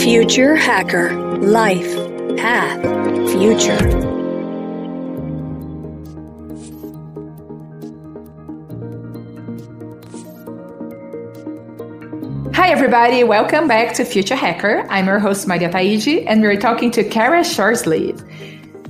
Future Hacker. Life. Path. Future. Hi, everybody. Welcome back to Future Hacker. I'm your host, Maria Taiji, and we're talking to Cara Shortsleeve.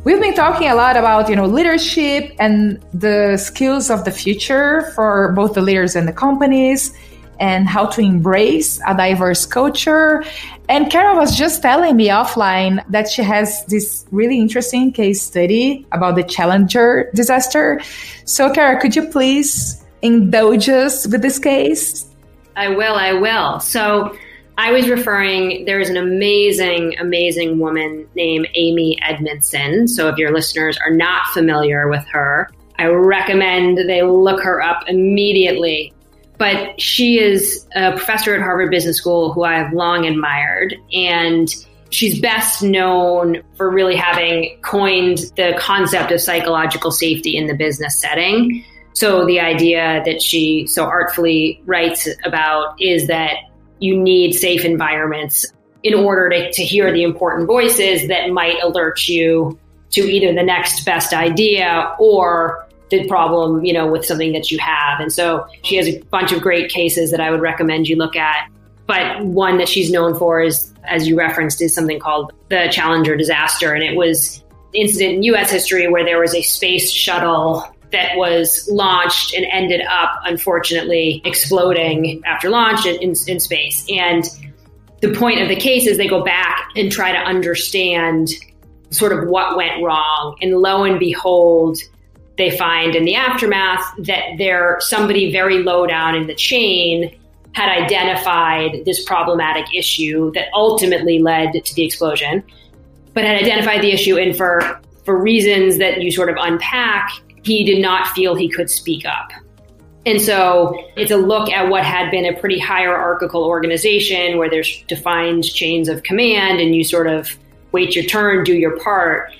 We've been talking a lot about, leadership and the skills of the future for both the leaders and the companies, and how to embrace a diverse culture. And Cara was just telling me offline that she has this really interesting case study about the Challenger disaster. So, Cara, could you please indulge us with this case? I will. So I was referring, there's an amazing woman named Amy Edmondson. So if your listeners are not familiar with her, I recommend they look her up immediately. But she is a professor at Harvard Business School who I have long admired. And she's best known for really having coined the concept of psychological safety in the business setting. So the idea that she so artfully writes about is that you need safe environments in order to hear the important voices that might alert you to either the next best idea or the problem, with something that you have. And so she has a bunch of great cases that I would recommend you look at. But one that she's known for is, as you referenced, is something called the Challenger disaster. And it was an incident in U.S. history where there was a space shuttle that was launched and ended up, unfortunately, exploding after launch in space. And the point of the case is they go back and try to understand sort of what went wrong. And lo and behold, they find in the aftermath that somebody very low down in the chain had identified this problematic issue that ultimately led to the explosion, but had identified the issue, and for reasons that you sort of unpack, he did not feel he could speak up. And so it's a look at what had been a pretty hierarchical organization where there's defined chains of command and you sort of wait your turn, do your part.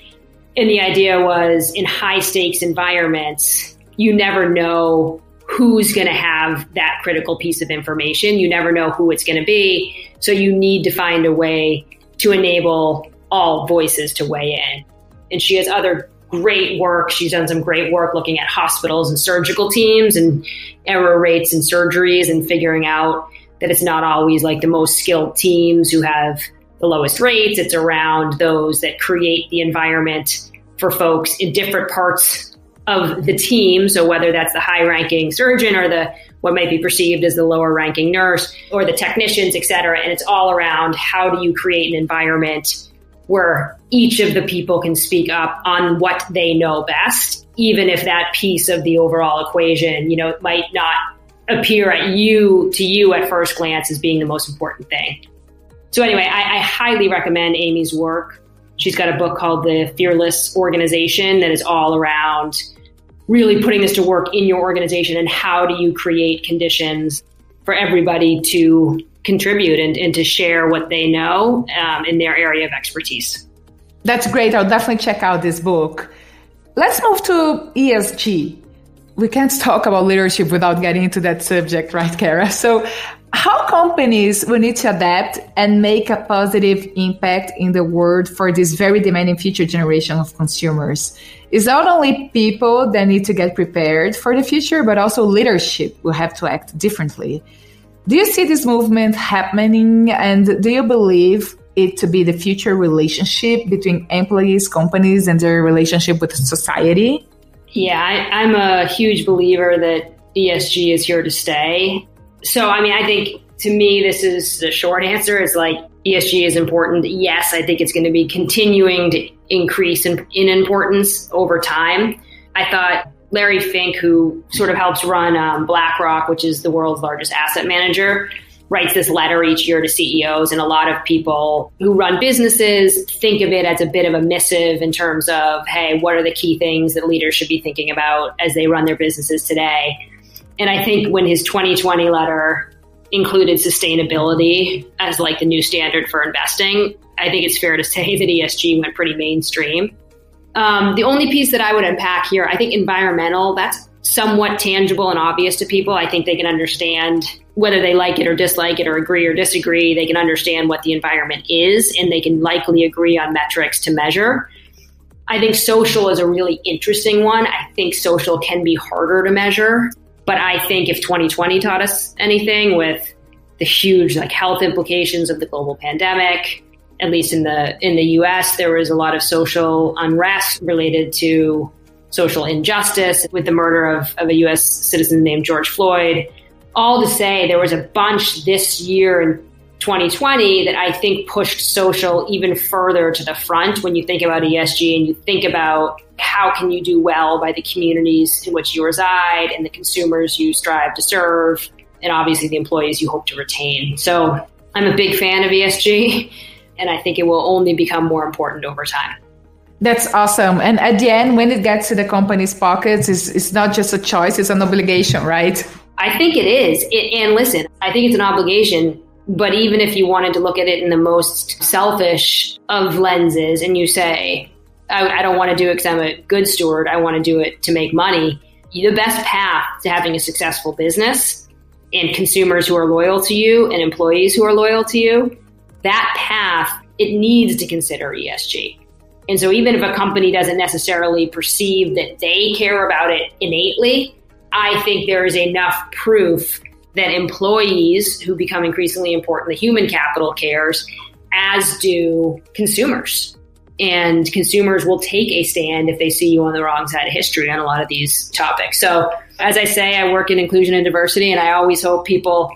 And the idea was, in high stakes environments, you never know who's going to have that critical piece of information. You never know who it's going to be. So you need to find a way to enable all voices to weigh in. And she has other great work. She's done some great work looking at hospitals and surgical teams and error rates in surgeries and figuring out that it's not always like the most skilled teams who have the lowest rates. It's around those that create the environment for folks in different parts of the team. So whether that's the high-ranking surgeon or what might be perceived as the lower-ranking nurse or the technicians, et cetera. And it's all around how do you create an environment where each of the people can speak up on what they know best, even if that piece of the overall equation, it might not appear to you at first glance as being the most important thing. So anyway, I highly recommend Amy's work. She's got a book called The Fearless Organization that is all around really putting this to work in your organization and how do you create conditions for everybody to contribute and to share what they know in their area of expertise. That's great. I'll definitely check out this book. Let's move to ESG. We can't talk about leadership without getting into that subject, right, Cara? So how companies will need to adapt and make a positive impact in the world for this very demanding future generation of consumers? It's not only people that need to get prepared for the future, but also leadership will have to act differently. Do you see this movement happening, and do you believe it to be the future relationship between employees, companies, and their relationship with society? Yeah, I'm a huge believer that ESG is here to stay. So, I think to me, this is the short answer. It's like ESG is important. Yes, I think it's going to be continuing to increase in importance over time. I thought Larry Fink, who sort of helps run BlackRock, which is the world's largest asset manager, writes this letter each year to CEOs. And a lot of people who run businesses think of it as a bit of a missive in terms of, hey, what are the key things that leaders should be thinking about as they run their businesses today? And I think when his 2020 letter included sustainability as like the new standard for investing, I think it's fair to say that ESG went pretty mainstream. The only piece that I would unpack here, I think environmental, that's somewhat tangible and obvious to people. I think they can understand whether they like it or dislike it or agree or disagree, they can understand what the environment is and they can likely agree on metrics to measure. I think social is a really interesting one. I think social can be harder to measure, but I think if 2020 taught us anything with the huge health implications of the global pandemic, at least in the US, there was a lot of social unrest related to social injustice with the murder of a US citizen named George Floyd. All to say, there was a bunch this year in 2020 that I think pushed social even further to the front when you think about ESG and you think about how can you do well by the communities in which you reside and the consumers you strive to serve, and obviously the employees you hope to retain. So I'm a big fan of ESG, and I think it will only become more important over time. That's awesome. And at the end, when it gets to the company's pockets, it's not just a choice, it's an obligation, right? I think it is. And listen, I think it's an obligation. But even if you wanted to look at it in the most selfish of lenses and you say, I don't want to do it because I'm a good steward, I want to do it to make money, the best path to having a successful business and consumers who are loyal to you and employees who are loyal to you, that path, it needs to consider ESG. And so even if a company doesn't necessarily perceive that they care about it innately, I think there is enough proof that employees who become increasingly important, the human capital cares, as do consumers. And consumers will take a stand if they see you on the wrong side of history on a lot of these topics. So as I say, I work in inclusion and diversity, and I always hope people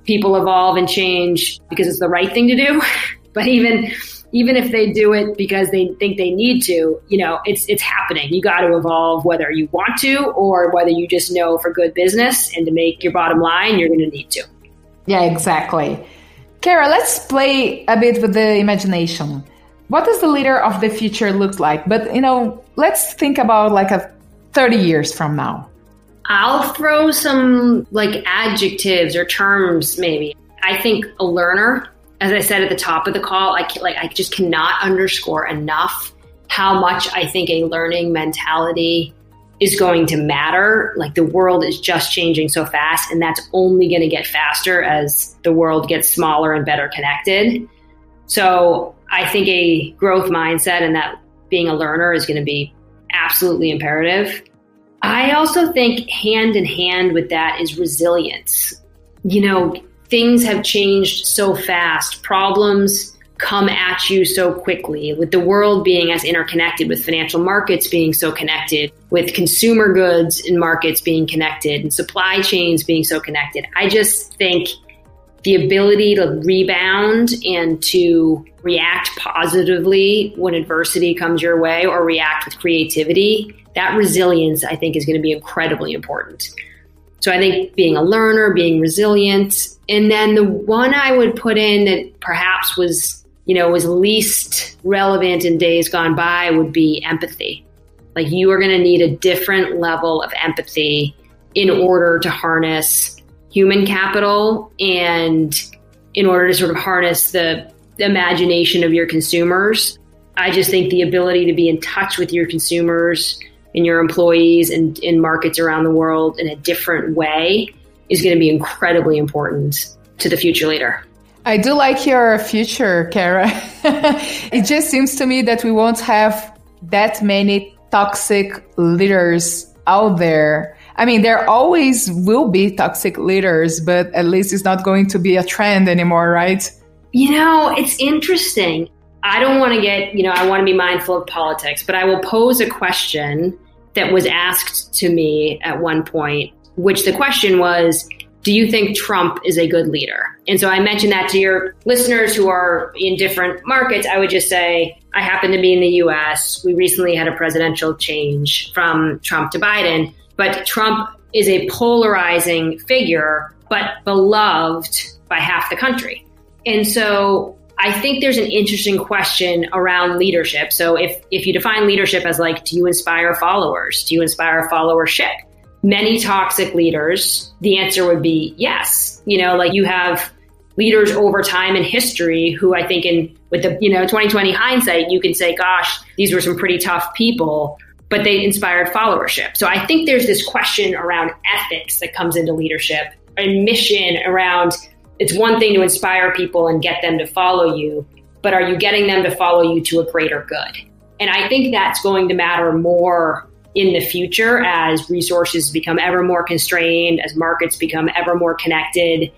evolve and change because it's the right thing to do. But even if they do it because they think they need to, it's happening. You got to evolve whether you want to or whether you just know for good business and to make your bottom line, you're going to need to. Yeah, exactly. Cara, let's play a bit with the imagination. What does the leader of the future look like? But, let's think about 30 years from now. I'll throw some adjectives or terms maybe. I think a learner. As I said at the top of the call, I just cannot underscore enough how much I think a learning mentality is going to matter. The world is just changing so fast, and that's only going to get faster as the world gets smaller and better connected. So I think a growth mindset and that being a learner is going to be absolutely imperative. I also think hand in hand with that is resilience. Things have changed so fast. Problems come at you so quickly. With the world being as interconnected, with financial markets being so connected, with consumer goods and markets being connected, and supply chains being so connected, I just think the ability to rebound and to react positively when adversity comes your way or react with creativity, that resilience, I think, is going to be incredibly important. So I think being a learner, being resilient, and then the one I would put in that perhaps was least relevant in days gone by would be empathy. You are going to need a different level of empathy in order to harness human capital and in order to sort of harness the imagination of your consumers. I just think the ability to be in touch with your consumers and your employees and in markets around the world in a different way is going to be incredibly important to the future leader. I do like your future, Cara. It just seems to me that we won't have that many toxic leaders out there. I mean, there always will be toxic leaders, but at least it's not going to be a trend anymore, right? It's interesting. I don't want to get, I want to be mindful of politics, but I will pose a question that was asked to me at one point, which the question was, do you think Trump is a good leader? And so I mentioned that to your listeners who are in different markets. I would just say, I happen to be in the US. We recently had a presidential change from Trump to Biden, but Trump is a polarizing figure, but beloved by half the country. And so I think there's an interesting question around leadership. So if you define leadership as do you inspire followers? Do you inspire followership? Many toxic leaders, the answer would be yes. You have leaders over time in history who I think with the 2020 hindsight, you can say, gosh, these were some pretty tough people, but they inspired followership. So I think there's this question around ethics that comes into leadership a mission around, it's one thing to inspire people and get them to follow you, but are you getting them to follow you to a greater good? And I think that's going to matter more in the future as resources become ever more constrained, as markets become ever more connected.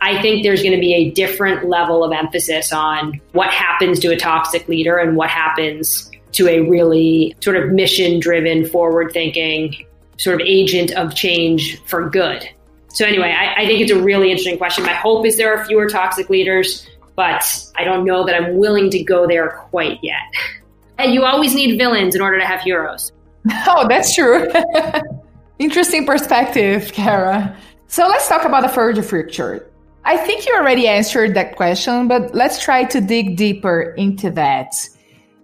I think there's going to be a different level of emphasis on what happens to a toxic leader and what happens to a really sort of mission-driven, forward-thinking sort of agent of change for good. So anyway, I think it's a really interesting question. My hope is there are fewer toxic leaders, but I don't know that I'm willing to go there quite yet. And you always need villains in order to have heroes. Oh, that's true. Interesting perspective, Cara. So let's talk about the further future. I think you already answered that question, but let's try to dig deeper into that.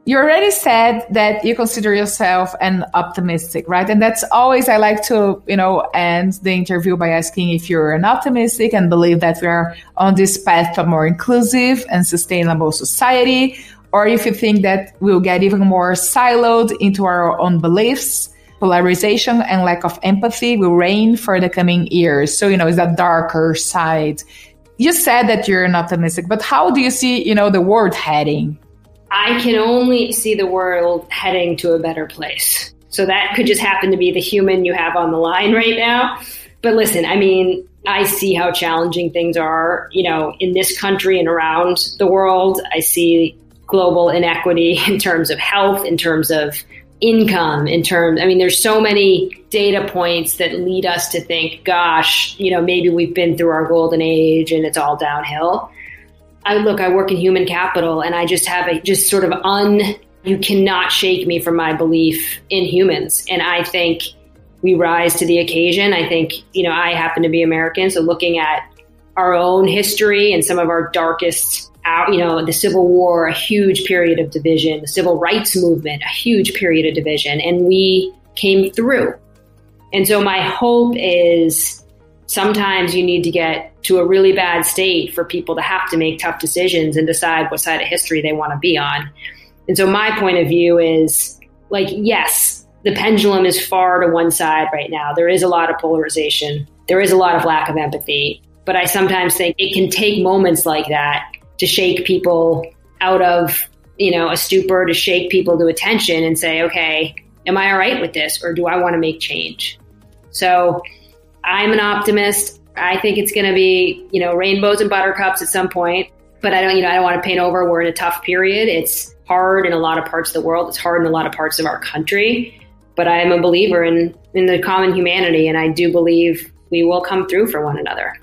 You already said that you consider yourself an optimistic, right? And that's always, I like to, end the interview by asking if you're an optimistic and believe that we are on this path to a more inclusive and sustainable society, or if you think that we'll get even more siloed into our own beliefs, polarization and lack of empathy will reign for the coming years. So, it's that darker side. You said that you're an optimistic, but how do you see, the world heading? I can only see the world heading to a better place. So that could just happen to be the human you have on the line right now. But listen, I see how challenging things are, in this country and around the world. I see global inequity in terms of health, in terms of income, there's so many data points that lead us to think, gosh, maybe we've been through our golden age and it's all downhill. I work in human capital and I just have you cannot shake me from my belief in humans. And I think we rise to the occasion. I think, I happen to be American. So looking at our own history and some of our darkest, the Civil War, a huge period of division, the Civil Rights Movement, a huge period of division, and we came through. And so my hope is sometimes you need to get to a really bad state for people to have to make tough decisions and decide what side of history they want to be on. And so my point of view is yes, the pendulum is far to one side right now. There is a lot of polarization. There is a lot of lack of empathy. But I sometimes think it can take moments like that to shake people out of, a stupor, to shake people to attention and say, okay, am I all right with this? Or do I want to make change? So I'm an optimist. I think it's going to be, rainbows and buttercups at some point, but I don't want to paint over. We're in a tough period. It's hard in a lot of parts of the world. It's hard in a lot of parts of our country, but I am a believer in the common humanity. And I do believe we will come through for one another.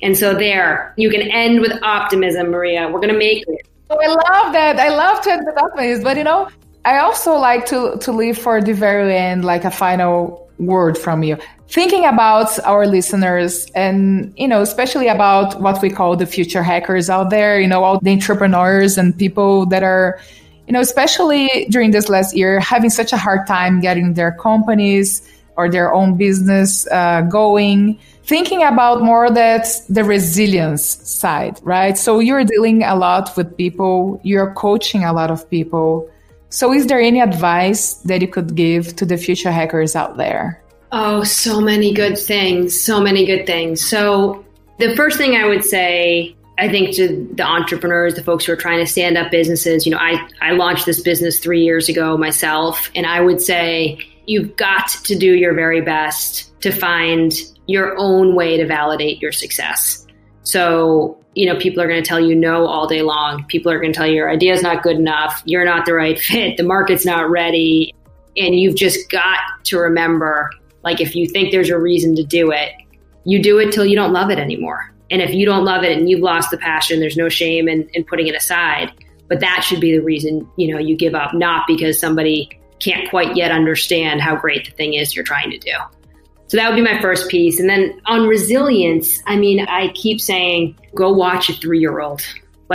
And so there, you can end with optimism, Maria. We're going to make it. Oh, I love that. I love to end with optimism, but I also like to leave for the very end, like a final word from you. Thinking about our listeners and, especially about what we call the future hackers out there, all the entrepreneurs and people that are, especially during this last year, having such a hard time getting their companies or their own business going, thinking about more that the resilience side, right? So you're dealing a lot with people, you're coaching a lot of people. So is there any advice that you could give to the future hackers out there? Oh, so many good things. So many good things. So the first thing I would say, I think to the entrepreneurs, the folks who are trying to stand up businesses, I launched this business 3 years ago myself. And I would say you've got to do your very best to find your own way to validate your success. So, people are going to tell you no all day long. People are going to tell you your idea is not good enough. You're not the right fit. The market's not ready. And you've just got to remember, if you think there's a reason to do it, you do it till you don't love it anymore. And if you don't love it and you've lost the passion, there's no shame in putting it aside. But that should be the reason, you give up, not because somebody can't quite yet understand how great the thing is you're trying to do. So that would be my first piece. And then on resilience, I keep saying, go watch a 3-year-old,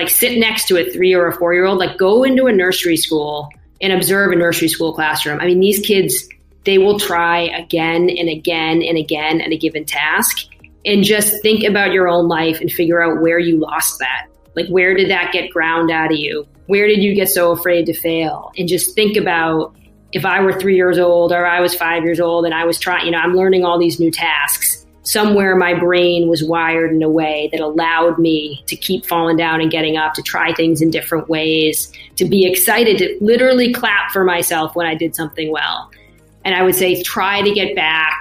sit next to a 3 or a 4-year-old, go into a nursery school and observe a nursery school classroom. These kids, they will try again and again and again at a given task. And just think about your own life and figure out where you lost that. Where did that get ground out of you? Where did you get so afraid to fail? And just think about, if I were 3 years old or I was 5 years old and I was trying, I'm learning all these new tasks. somewhere my brain was wired in a way that allowed me to keep falling down and getting up, to try things in different ways, to be excited, to literally clap for myself when I did something well. And I would say try to get back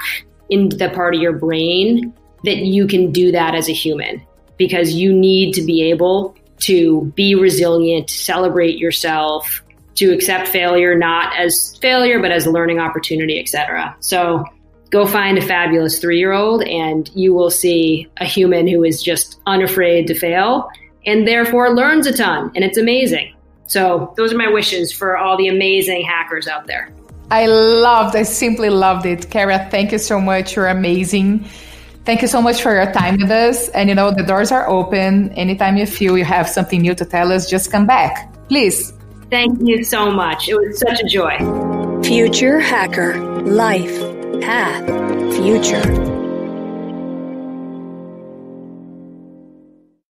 into the part of your brain that you can do that as a human, because you need to be able to be resilient, to celebrate yourself, to accept failure not as failure, but as a learning opportunity, etc. So go find a fabulous 3-year-old and you will see a human who is just unafraid to fail and therefore learns a ton. And it's amazing. So those are my wishes for all the amazing hackers out there. I simply loved it. Cara, thank you so much. You're amazing. Thank you so much for your time with us. And the doors are open. Anytime you feel you have something new to tell us, just come back. Please. Thank you so much. It was such a joy. Future Hacker. Life. Path. Future.